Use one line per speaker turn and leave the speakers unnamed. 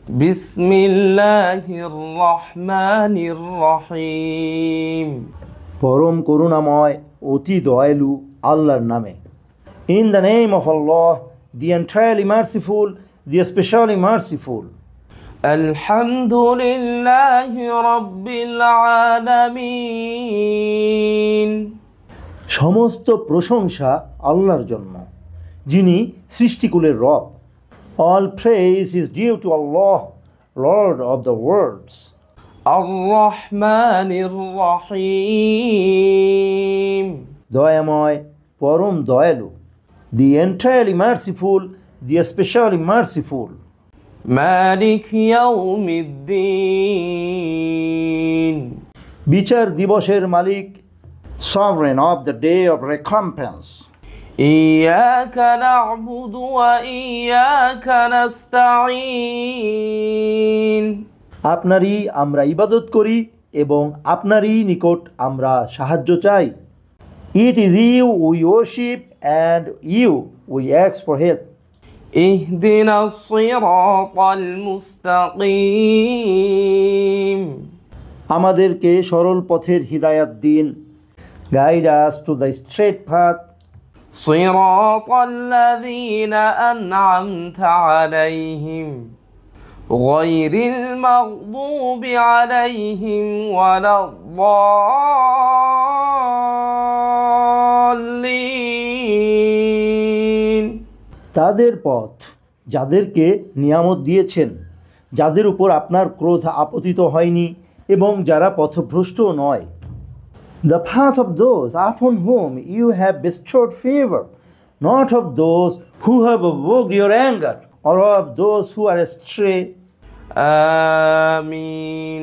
বিসমিল্লাহির রহমানির রহিম।
পরম করুণাময় অতি দয়ালু আল্লাহর নামে। In the name of Allah, the entirely merciful, the especially merciful.
আলহামদুলিল্লাহি রাব্বিল আলামিন।
সমস্ত প্রশংসা আল্লাহর জন্য, যিনি সৃষ্টিকুলের রব। All praise is due to Allah, Lord of the worlds.
আর রহমানির রহিম।
দয়াময়, পরম দয়ালু, the entirely merciful, the especially merciful.
মালিক ইয়াউমিদ্দিন।
বিচার দিবসের মালিক, sovereign of the day of recompense.
ইয়াকা না'বুদু ওয়া ইয়াকা নাস্তাঈন।
আপনারই আমরা ইবাদত করি এবং আপনারই নিকট আমরা সাহায্য চাই। It is you we worship and you we ask for help.
ইহদিনাস সিরাতাল মুস্তাকিম।
আমাদেরকে সরল পথের হিদায়াত দিন। Guide us to the straight path.
সিরাতাল্লাযীনা আন'আমতা আলাইহিম গায়রিল মাগদুবি আলাইহিম ওয়ালাদ-দাল্লিন।
তাদের পথ, যাদেরকে নিয়ামত দিয়েছেন, যাদের উপর আপনার ক্রোধ আপতিত হয়নি এবং যারা পথভ্রষ্টও নয়। The path of those upon whom you have bestowed favor, not of those who have evoked your anger, or of those who are astray.
آمين.